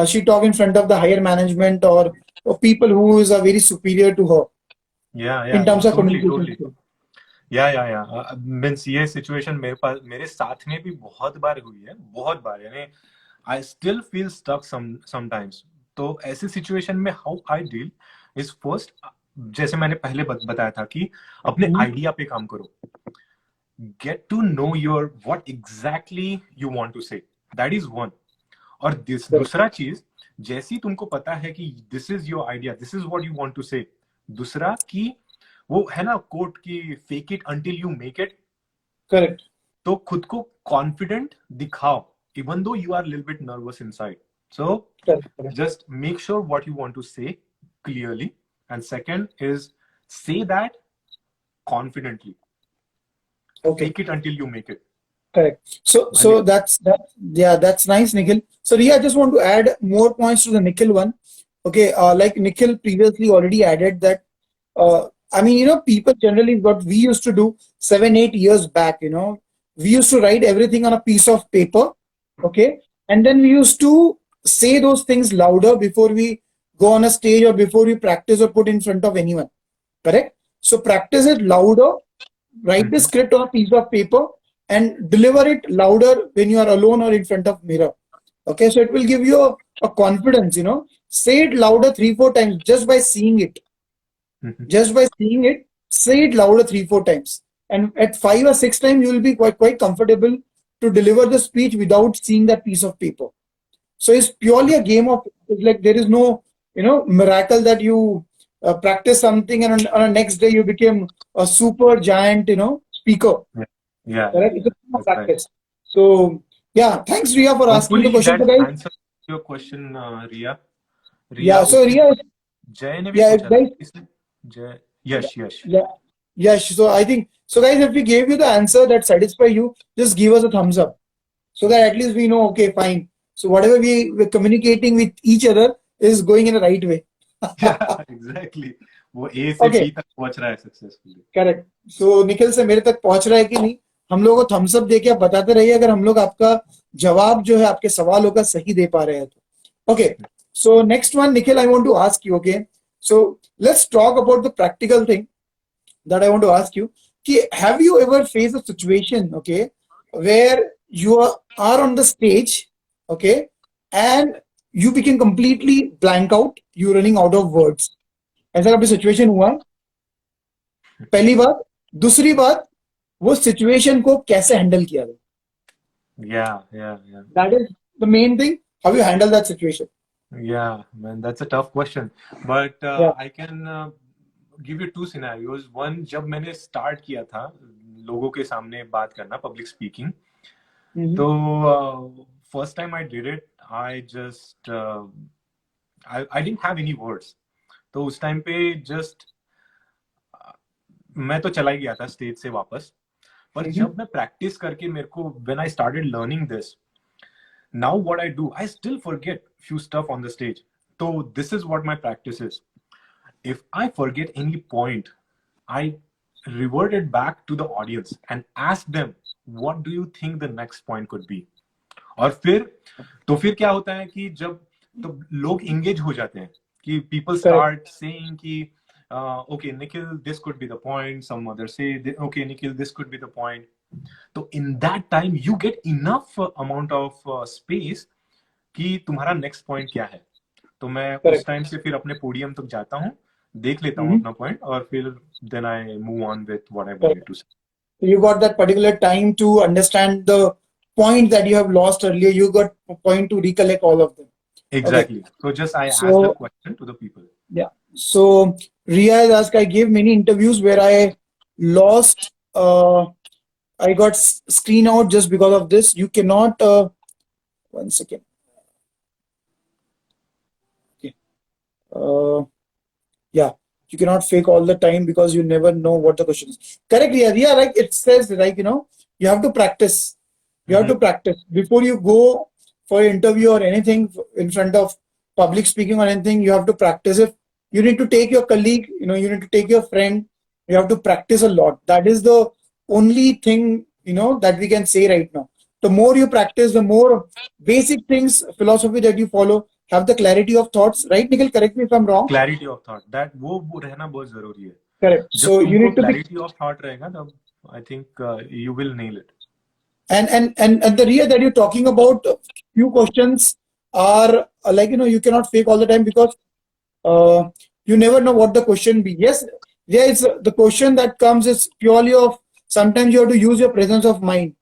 she talk in front of the higher management or people who is very superior to her in terms of totally, communication totally. skills. या means ये situation मेरे साथ में भी बहुत बार हुई है, बहुत बार. यानी I still feel stuck sometimes. तो ऐसे सिचुएशन में how I deal is first, जैसे मैंने पहले बताया था कि अपने Mhm. आइडिया पे काम करो. Get to know your what exactly you want to say, that is one. और Correct. दूसरा चीज, जैसी तुमको पता है कि this is your idea, this is what you want to say. दूसरा कि वो है ना कोट की fake it until you make it. Correct. तो खुद को कॉन्फिडेंट दिखाओ even though you are little bit nervous inside. So Correct. Correct. just make sure what you want to say clearly, and second is say that confidently. Okay. Fake it until you make it. Correct. So that's yeah, that's nice, Nikhil. So Ria, I just want to add more points to the Nikhil one. Okay, like Nikhil previously already added that. I mean, you know, people generally what we used to do 7-8 years back. You know, we used to write everything on a piece of paper. Okay, and then we used to say those things louder before we go on a stage or before we practice or put in front of anyone. Correct. So practice it louder. Write the script on a piece of paper and deliver it louder when you are alone or in front of mirror. Okay, so it will give you a confidence, you know. Say it louder 3-4 times just by seeing it. Just by seeing it, say it louder 3-4 times. And at 5 or 6 times, you will be quite comfortable to deliver the speech without seeing that piece of paper. So it's purely a game of, it's like there is no, you know, miracle that you practice something and on the next day you became a super giant, you know, speaker. Yeah, Correct? It's a form of that's right. practice. So yeah, thanks Ria for asking the Hopefully question. that So guys, answers your question, Ria. yeah, so okay. Ria, जय ने भी yeah, पूछा था guys, इसने. जय, यश yeah, yes. So I think, so guys, if we gave you the answer that satisfy you, just give us a thumbs up, so that at least we know, okay, fine. So whatever we're communicating with each other is going in the right way. Exactly. वो ए से Okay, B तक पहुंच रहा है successfully. correct. So Nikhil से मेरे तक पहुंच रहा है कि नहीं, हम लोगों को थम्स अप देके आप बताते रहिए अगर हम लोग आपका जवाब जो है आपके सवालों का सही दे पा रहे हैं तो। Okay, so next one Nikhil, I want to ask you, okay, so let's talk about the practical thing that I want to ask you. Have you ever faced a situation, okay, where you are on the stage, okay, and you became completely blank out, you running out of words? ऐसा कभी situation हुआ है? पहली बात, दूसरी बात, वो situation को कैसे हैंडल किया गया? Yeah. That is the main thing. How you handle that situation? Yeah, man, that's a tough question. But Yeah. I can give you two scenarios. One, जब मैंने start किया था लोगों के सामने बात करना, public speaking, Mhm. तो first time I did it, I just I didn't have any words. तो उस टाइम पे just मैं तो चला ही गया था स्टेज से वापस. पर जब मैं प्रैक्टिस करके मेरे को when I started learning this, now what I do, I still forget few stuff on the stage. So this is what my practice is. If I forget any point, I revert it back to the audience and ask them, what do you think the next point could be? और फिर क्या होता है कि जब तो लोग engage हो जाते हैं कि people start saying कि okay Nikhil, this could be the point. Some others say okay Nikhil, this could be the point. तो in that time you get enough amount of space कि तुम्हारा next point क्या है. तो मैं उस time से फिर अपने पोडियम तक जाता हूँ, देख लेता हूँ अपना पॉइंट और फिर then I move on with what I wanted to say. You got that particular time to understand the point that you have lost earlier. You got a point to recollect all of them. Exactly. Okay. So just I So, ask the question to the people. Yeah. So Riya has asked, I gave many interviews where I lost, I got screen out just because of this. You cannot, one second. Okay. Yeah. You cannot fake all the time because you never know what the question is. Correct, Riya. Riya, like it says, like, you know, you have to practice. You have to practice before you go for an interview or anything in front of public speaking or anything. You have to practice it. You need to take your colleague, you know, you need to take your friend. You have to practice a lot. That is the only thing, you know, that we can say right now. The more you practice, the more basic things, philosophy that you follow, have the clarity of thoughts, right, Nikhil? Correct me if I'm wrong. Clarity of thought, that वो रहना बहुत जरूरी है. Correct. So you need to clarity of thought रहेगा तब I think you will nail it. And the real that you're talking about, few questions are like, you know, you cannot fake all the time because you never know what the question be. Yes, there is the question that comes is purely of, sometimes you have to use your presence of mind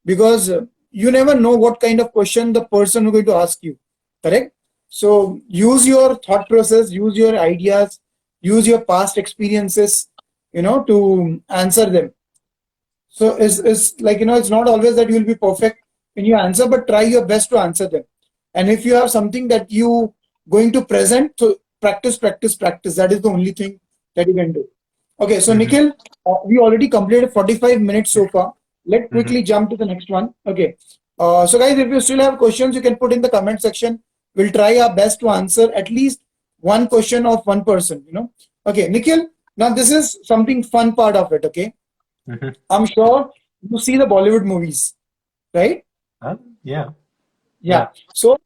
because you never know what kind of question the person who is going to ask you. Correct. So use your thought process, use your ideas, use your past experiences, you know, to answer them. So it's like, you know, it's not always that you will be perfect in your answer, but try your best to answer them. And if you have something that you going to present, so practice. That is the only thing that you can do. Okay, so Nikhil, we already completed 45 minutes so far. Let's quickly jump to the next one. Okay. So guys, if you still have questions, you can put in the comment section. We'll try our best to answer at least one question of one person, you know. Okay, Nikhil, now this is something fun part of it, okay? I'm sure you see the Bollywood movies, right? Yeah. So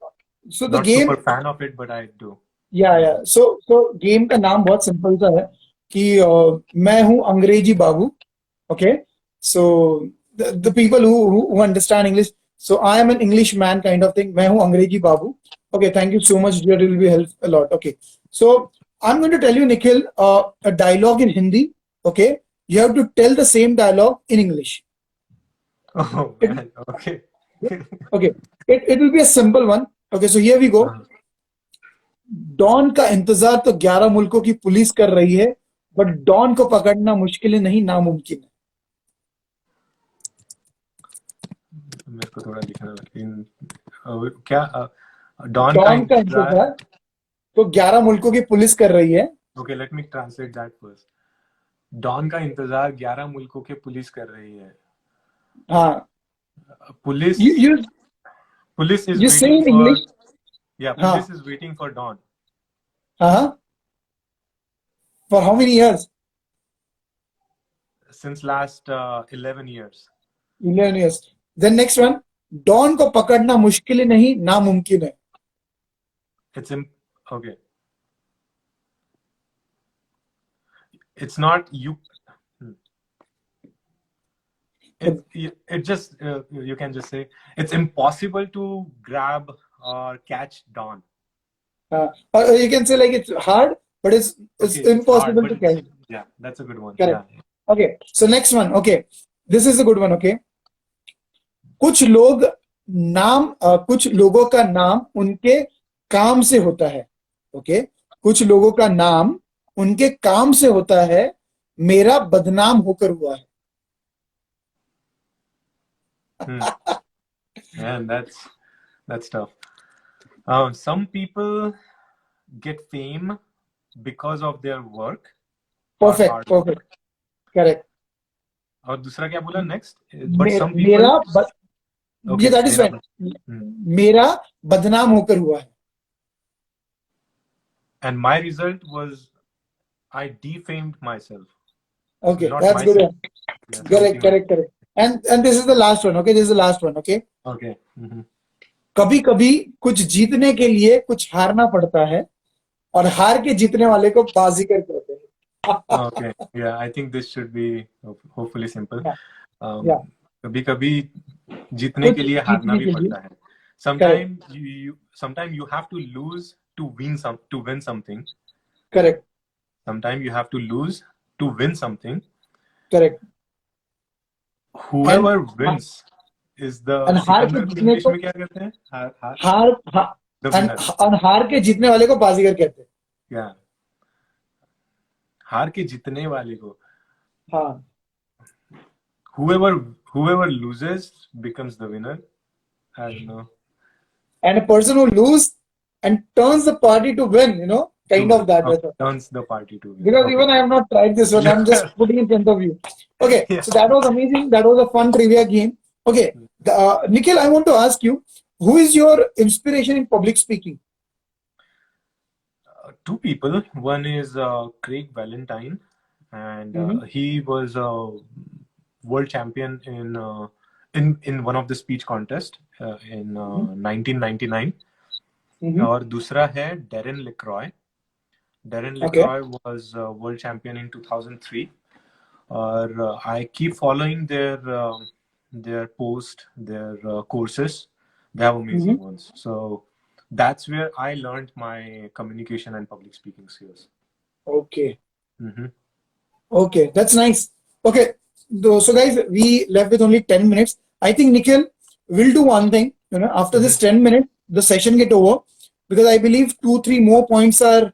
the Not game. super fan of it, but I do. Yeah. So game का नाम बहुत simple सा है कि मैं हूँ अंग्रेजी बाबू. Okay. So the people who understand English. So I am an English man kind of thing. मैं हूँ अंग्रेजी बाबू. Okay. Thank you so much. That will be help a lot. Okay. So I'm going to tell you, Nikhil, a dialogue in Hindi. Okay. You have to tell the same dialogue in English. Oh man. Okay. Okay. It will be a simple one. Okay. So here we go. Don का इंतजार तो 11 मुल्कों की police कर रही है, but don को पकड़ना मुश्किल नहीं, नामुमकिन है. मेरे को थोड़ा लिखना क्या डॉन का इंतजार तो 11 मुल्कों की पुलिस कर रही है. Okay, let me translate that first. Don का इंतजार 11 मुल्कों की पुलिस कर रही है. हाँ, police police is waiting for, yeah, police is waiting for Dawn. For how many years? Since last 11 years. million years. Then next one, Don को पकड़ना मुश्किल नहीं नामुमकिन है. It's okay. It's not you. It just you can just say it's impossible to grab or catch dawn. Or you can say like it's hard, but it's Okay, impossible hard, to catch. yeah, that's a good one. Correct. Yeah. Okay, so next one. Okay, this is a good one. Okay, कुछ लोगों का नाम उनके काम से होता है. Okay, कुछ लोगों का नाम उनके काम से होता है. मेरा बदनाम होकर हुआ है. Man, that's tough. Some people get fame because of their work. Perfect. Correct. और दूसरा क्या बोला next? But some people. Okay, that is fine. मेरा बदनाम होकर हुआ है. And my result was I defamed myself. Okay, Not that's myself. good. Correct. And this is the last one. Okay, this is the last one. Okay. Okay. कभी कभी कुछ जीतने के लिए कुछ हारना पड़ता है और हार के जीतने वाले को बाजीगर कहते हैं. Okay, yeah, I think this should be hopefully simple. Yeah. कभी कभी जीतने के लिए हारना भी पड़ता है. Sometimes you have to lose to win something. Correct. Sometimes you have to lose to win something. Correct. Whoever wins is the हार के जीतने को क्या कहते हैं? हार के जीतने वाले को बाजीगर कहते हैं. Yeah. हार के जीतने वाले को. हाँ. Whoever loses becomes the winner. I don't know. And a person who loses and turns the party to win, kind of that. Turns the party to win. Because even I have not tried this one. I'm just putting in front of you. Okay, so that was amazing. That was a fun trivia game. Okay, Nikhil, I want to ask you, who is your inspiration in public speaking? Two people. One is Craig Valentine, and he was a world champion in one of the speech contest in 1999. और दूसरा है Darren LeCroy. Darren LeCroy was world champion in 2003. और I keep following their post, their courses. They have amazing ones. So that's where I learned my communication and public speaking skills. Okay. Okay, that's nice. Okay, so guys, we left with only 10 minutes. I think Nikhil will do one thing. After this 10 minutes, the session get over, because I believe 2-3 more points are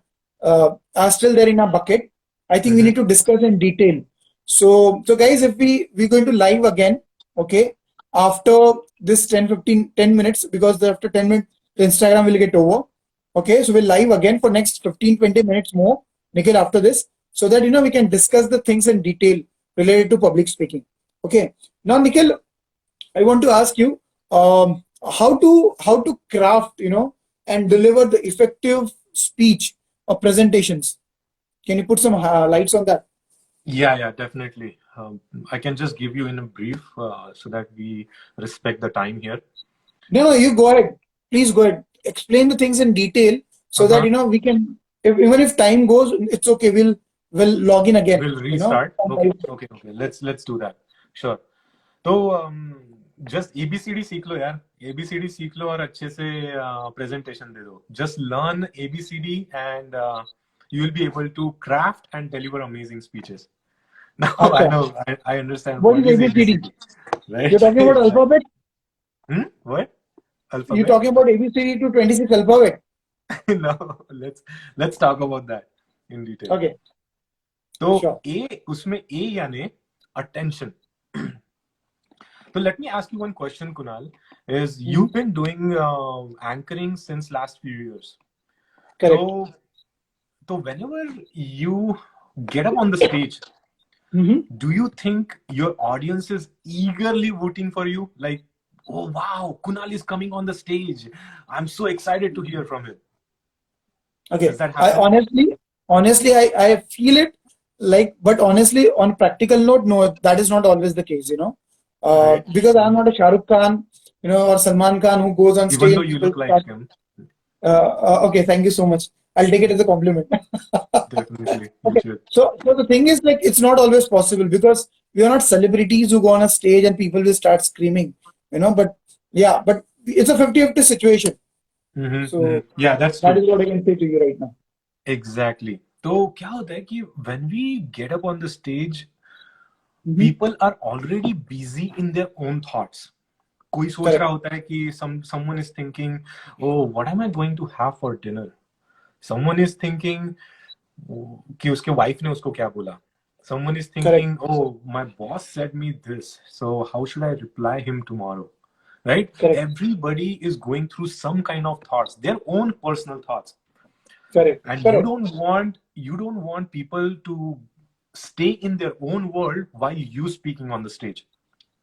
still there in our bucket. I think we need to discuss in detail. So guys, if we're going to live again, okay, after this 10 minutes, because after 10 minutes the Instagram will get over. Okay, so we'll live again for next 15-20 minutes more, Nikhil, after this, so that we can discuss the things in detail related to public speaking. Okay, now Nikhil, I want to ask you how to craft and deliver the effective speech or presentations. Can you put some lights on that? Yeah, definitely. I can just give you in a brief so that we respect the time here. No, you go ahead. Please go ahead. Explain the things in detail so that we can. Even if time goes, it's okay. We'll log in again. We'll restart. Okay. Let's do that. Sure. तो just ABCD सीख लो यार. ABCD सीख लो और अच्छे से presentation दे दो. Just learn ABCD and you will be able to craft and deliver amazing speeches. Now I know, I understand. What is ABCD? Right? You're talking about alphabet? What? Alphabet? You're talking about ABCD to 26 alphabet? No, let's talk about that in detail. Okay. So sure. उसमें A यानी attention. So let me ask you one question, Kunal. You've been doing anchoring since last few years. Correct. So whenever you get up on the stage, do you think your audience is eagerly voting for you? Like, oh wow, Kunal is coming on the stage. I'm so excited to hear from him. Okay. Honestly, I feel it, like, but honestly, on practical note, no, that is not always the case, Right. Because I'm not a Shah Rukh Khan, or Salman Khan who goes on Even stage though and you people look like start. him, Okay, thank you so much. I'll take it as a compliment. definitely you Okay, should. so the thing is, like, it's not always possible because we are not celebrities who go on a stage and people will start screaming, but yeah, but it's a 50-50 situation. So Yeah, that's that true. is what I can say to you right now. Exactly. तो क्या होता है कि when we get up on the stage, Hmm. people are already busy in their own thoughts. कोई सोच रहा Correct, होता है कि someone is thinking, oh, what am I going to have for dinner? Someone is thinking कि उसके wife ने उसको क्या बोला? Someone is correct, thinking, oh, my boss said me this, so how should I reply him tomorrow? Right? correct, Everybody is going through some kind of thoughts, their own personal thoughts, correct, and correct, you don't want people to stay in their own world while you speaking on the stage,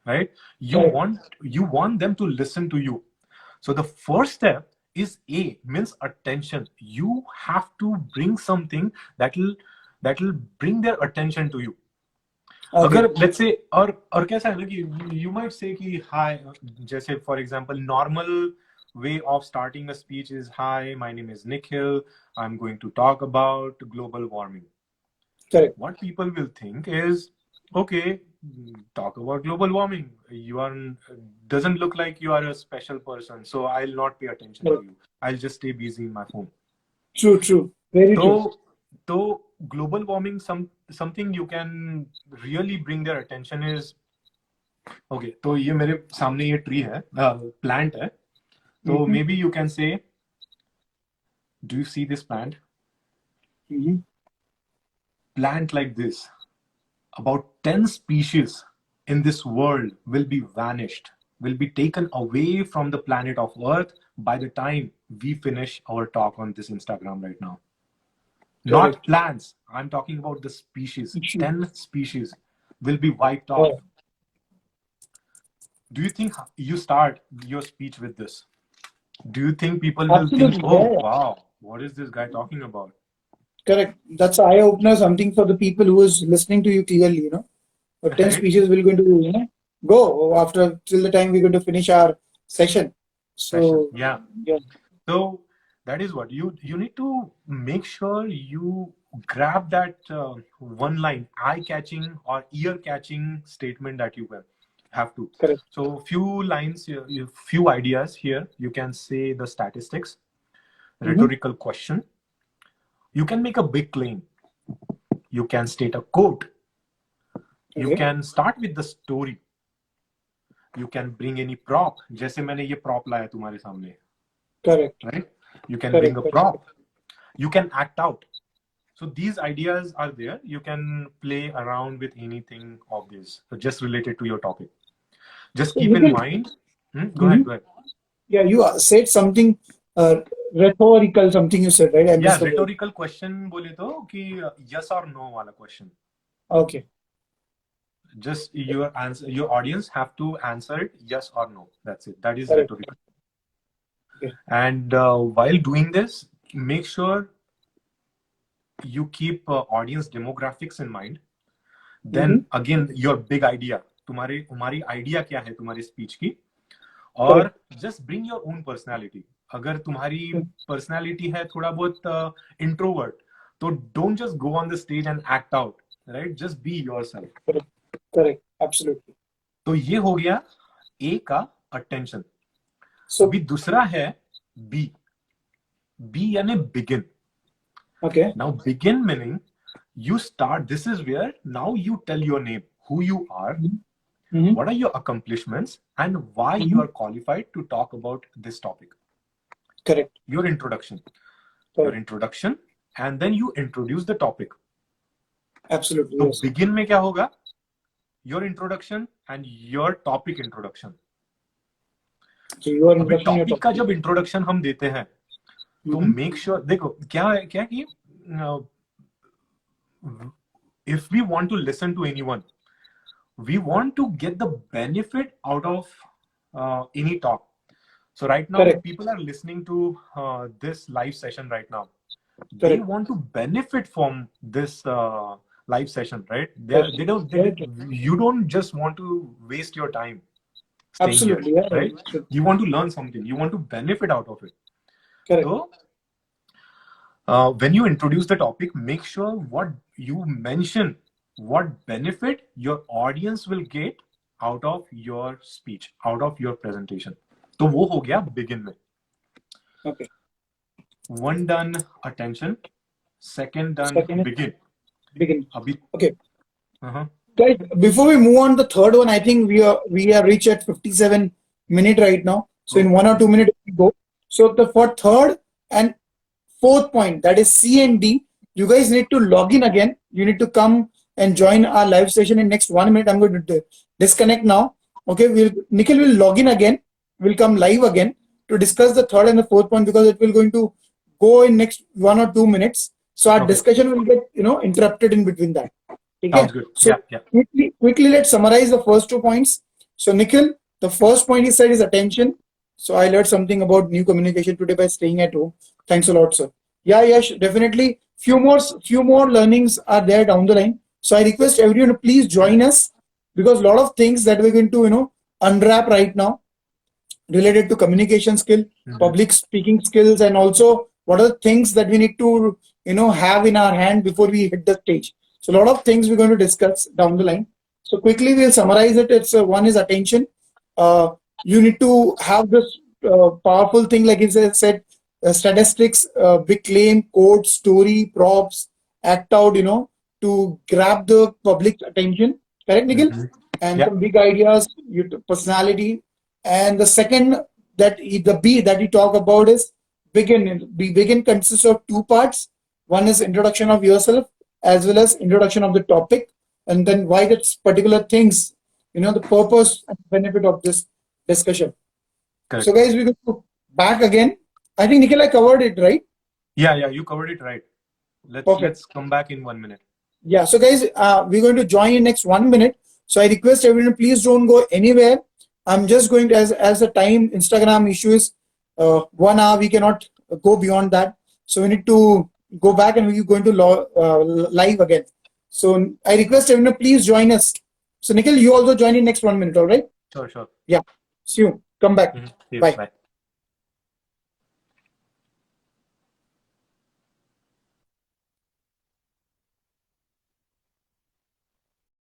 right? you correct, want you want them to listen to you. So the first step is a means attention. You have to bring something that will bring their attention to you. okay, अगर let's say और कैसा है ना कि you might say कि hi, जैसे for example normal way of starting a speech is, hi, my name is Nikhil, I'm going to talk about global warming. correct, What people will think is, okay, talk about global warming, you are doesn't look like you are a special person, so I'll not pay attention to correct. you, I'll just stay busy in my phone. True, true, very true. So global warming, something you can really bring their attention is, okay, तो ये मेरे सामने ये tree है, plant है, तो Hmm. May be you can say, do you see this plant? Hmm. Plant like this, about 10 species in this world will be vanished, will be taken away from the planet of Earth by the time we finish our talk on this Instagram right now. Not Correct. plants, I'm talking about the species. Issue. 10 species will be wiped Oh, off. Do you think you start your speech with this? Do you think people will think, absolutely. Yeah, oh, yeah. wow, what is this guy talking about? Correct. That's an eye opener, something for the people who is listening to you clearly. But 10 Right? speeches will going to, go after till the time we're going to finish our session. Session. So, Yeah. yeah, So that is what you need to make sure you grab that one line, eye-catching or ear-catching statement that you will have to. correct. So few lines, few ideas here. You can say the statistics, Hmm. rhetorical question. You can make a big claim. You can state a quote. You Okay. can start with the story. You can bring any prop. जैसे मैंने ये prop लाया तुम्हारे सामने, Correct. right? You can bring Correct. a Correct. prop. You can act out. So these ideas are there. You can play around with anything of this, just related to your topic. Just So, keep in Nikhil, mind. Go ahead, go ahead. yeah, you said something rhetorical, something you said, right? I Yeah, missed the word. rhetorical question बोले तो कि yes or no वाला question. Okay. Just your answer, your audience have to answer it yes or no. That's it. That is Correct. rhetorical. Okay. And while doing this, make sure you keep audience demographics in mind. Then again, your big idea. तुम्हारी idea क्या है तुम्हारी speech की, और just bring your own personality. अगर तुम्हारी personality है थोड़ा बहुत इंट्रोवर्ट, तो don't just go on the stage and act out, right? Just be yourself. Correct. Correct. Absolutely. तो ये हो गया ए का अटेंशन. So, अभी दूसरा है बी. बी यानी begin. okay. Now begin meaning you start, this is where now you tell your name, who you are, Hmm. what are your accomplishments, and why you are qualified to talk about this topic. Correct. Your introduction. Correct. Your introduction, and then you introduce the topic. Absolutely. तो Yes. begin में क्या होगा? Your introduction and your topic introduction. So, your अभी introduction, your topic का topic. जब introduction हम देते हैं, तो मेक श्योर, देखो क्या है, क्या कि if we want to listen to anyone, we want to get the benefit out of any talk. So right now, Correct. people are listening to this live session right now. They Correct. want to benefit from this live session, right? They don't. Right. You don't just want to waste your time staying Absolutely. here, Yeah. right? Sure. You want to learn something. You want to benefit out of it. Correct. So, when you introduce the topic, make sure what you mention, what benefit your audience will get out of your speech, out of your presentation. तो वो हो गया begin में. Okay. One done, attention. Second done, Second is begin. begin. Abhi, Okay. uh-huh. Guys, before we move on to the third one, I think we are reached at 57 minute right now. So in 1 or 2 minutes we go. So for third and fourth point, that is C and D, you guys need to log in again. You need to come and join our live session in next 1 minute. I'm going to disconnect now. Okay, Nikhil will log in again. We'll come live again to discuss the third and the fourth point, because it will going to go in next 1 or 2 minutes. So our Okay. discussion will get interrupted in between that. Okay? Sounds good. So Yeah. quickly let's summarize the first 2 points. So Nikhil, the first point he said is attention. So I learned something about new communication today by staying at home. Thanks a lot, sir. Yeah, yes, definitely. Few more learnings are there down the line. So I request everyone to please join us, because a lot of things that we're going to unwrap right now related to communication skill, public speaking skills, and also what are the things that we need to have in our hand before we hit the stage. So a lot of things we're going to discuss down the line. So quickly we'll summarize it. It's one is attention. You need to have this powerful thing, like it said, statistics, big claim, quote, story, props, act out, to grab the public attention. Correct, Nikhil? And Yeah. some big ideas, personality. And the second, the B that we talk about is begin. Begin consists of 2 parts. One is introduction of yourself, as well as introduction of the topic, and then why that particular things, the purpose and benefit of this discussion. Correct. So guys, we go back again. I think Nikhil, I covered it, right? Yeah. You covered it right. Perfect. Let's come back in 1 minute. Yeah. So guys, we're going to join in next 1 minute. So I request everyone, please don't go anywhere. I'm just going to, as the time Instagram issue is 1 hour, we cannot go beyond that. So we need to go back and we're going to live again. So I request everyone, please join us. So Nikhil, you also join in next 1 minute, all right? Sure. Yeah. See you. Come back. See you. Bye. Bye.